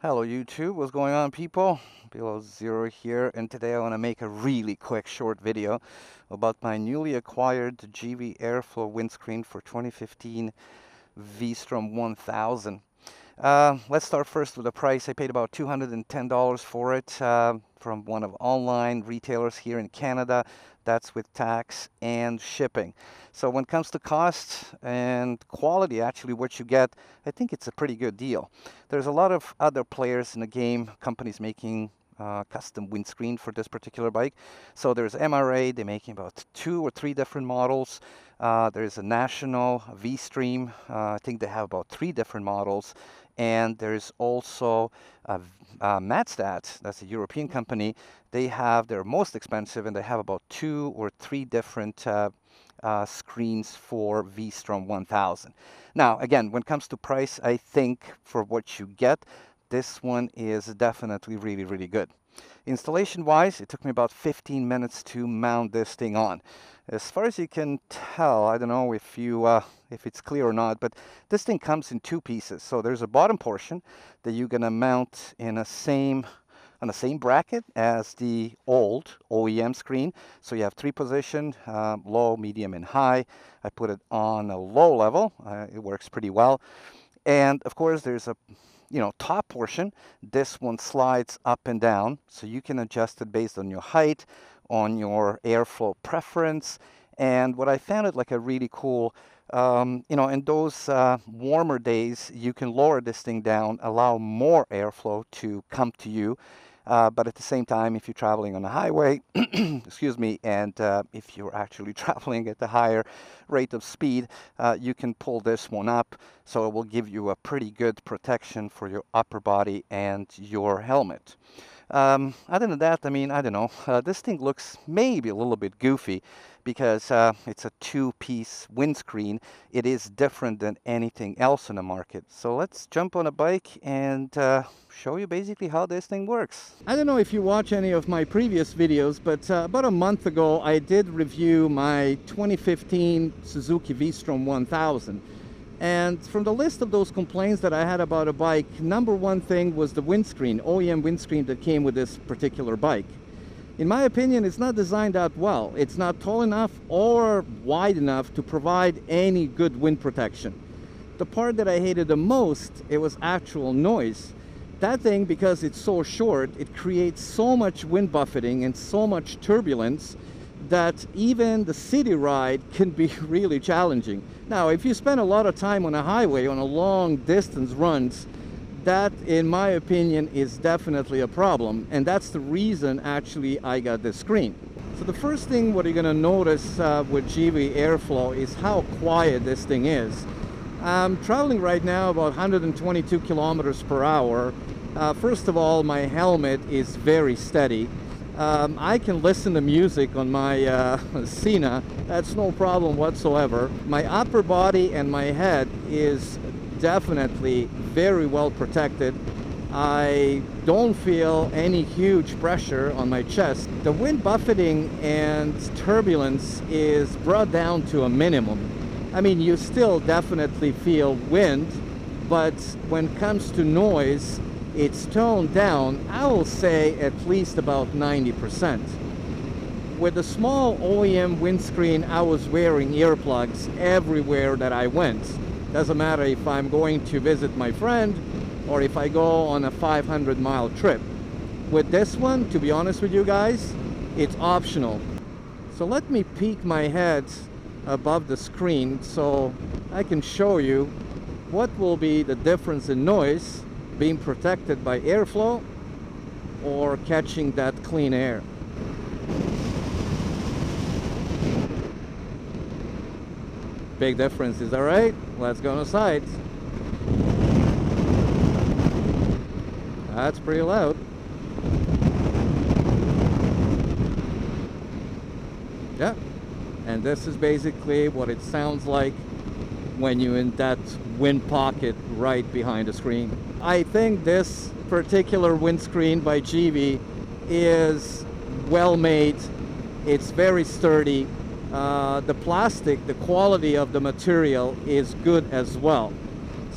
Hello YouTube, what's going on people? Below Zero here, and today I want to make a really quick short video about my newly acquired Givi Airflow windscreen for 2015 Vstrom 1000. Let's start first with the price. I paid about $210 for it from one of online retailers here in Canada. That's with tax and shipping. So when it comes to cost and quality, actually what you get, I think it's a pretty good deal. There's a lot of other players in the game, companies making custom windscreen for this particular bike. So there's MRA, they're making about 2 or 3 different models. There's a National, V-Stream, I think they have about 3 different models. And there's also Matstat, that's a European company. They have their most expensive, and they have about 2 or 3 different screens for Vstrom 1000. Now, again, when it comes to price, I think for what you get, this one is definitely really, really good. Installation-wise, it took me about 15 minutes to mount this thing on. As far as you can tell, I don't know if it's clear or not, but this thing comes in 2 pieces. So there's a bottom portion that you're gonna mount on the same bracket as the old OEM screen. So you have 3 positions, low, medium, and high. I put it on a low level. It works pretty well. And of course, there's a top portion. This one slides up and down, so you can adjust it based on your height, on your airflow preference. And what I found it like a really cool, in those warmer days, you can lower this thing down, allow more airflow to come to you. But at the same time, if you're traveling on the highway, excuse me, and if you're actually traveling at a higher rate of speed, you can pull this one up, so it will give you a pretty good protection for your upper body and your helmet. Other than that, I mean, I don't know, this thing looks maybe a little bit goofy because it's a 2-piece windscreen. It is different than anything else in the market. So let's jump on a bike and show you basically how this thing works. I don't know if you watch any of my previous videos, but about a month ago I did review my 2015 Suzuki Vstrom 1000. And from the list of those complaints that I had about a bike, #1 thing was the windscreen, OEM windscreen that came with this particular bike. In my opinion, it's not designed that well. It's not tall enough or wide enough to provide any good wind protection. The part that I hated the most, it was actual noise. That thing, because it's so short, it creates so much wind buffeting and so much turbulence that even the city ride can be really challenging. Now, if you spend a lot of time on a highway, on a long distance runs, that, in my opinion, is definitely a problem. And that's the reason, actually, I got this screen. So the first thing what you're gonna notice with Givi Airflow is how quiet this thing is. I'm traveling right now about 122 kilometers per hour. First of all, my helmet is very steady. I can listen to music on my Sena. That's no problem whatsoever. My upper body and my head is definitely very well protected. I don't feel any huge pressure on my chest. The wind buffeting and turbulence is brought down to a minimum. I mean, you still definitely feel wind, but when it comes to noise, it's toned down, I will say, at least about 90%. With the small OEM windscreen, I was wearing earplugs everywhere that I went. Doesn't matter if I'm going to visit my friend or if I go on a 500-mile trip. With this one, to be honest with you guys, it's optional. So let me peek my head above the screen so I can show you what will be the difference in noise being protected by airflow or catching that clean air. Big difference, is that right? Let's go on the sides. That's pretty loud. Yeah, and this is basically what it sounds like when you're in that wind pocket right behind the screen. I think this particular windscreen by Givi is well made. It's very sturdy. The plastic, the quality of the material is good as well.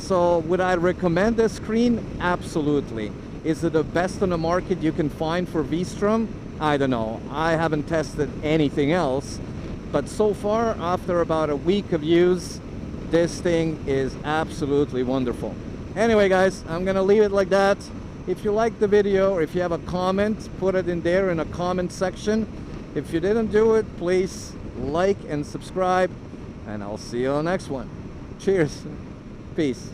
So would I recommend this screen? Absolutely. Is it the best on the market you can find for Vstrom? I don't know. I haven't tested anything else. But so far, after about a week of use, this thing is absolutely wonderful. Anyway, guys, I'm gonna leave it like that. If you like the video or if you have a comment, put it in there in a comment section. If you didn't do it, please like and subscribe, and I'll see you on the next one. Cheers. Peace.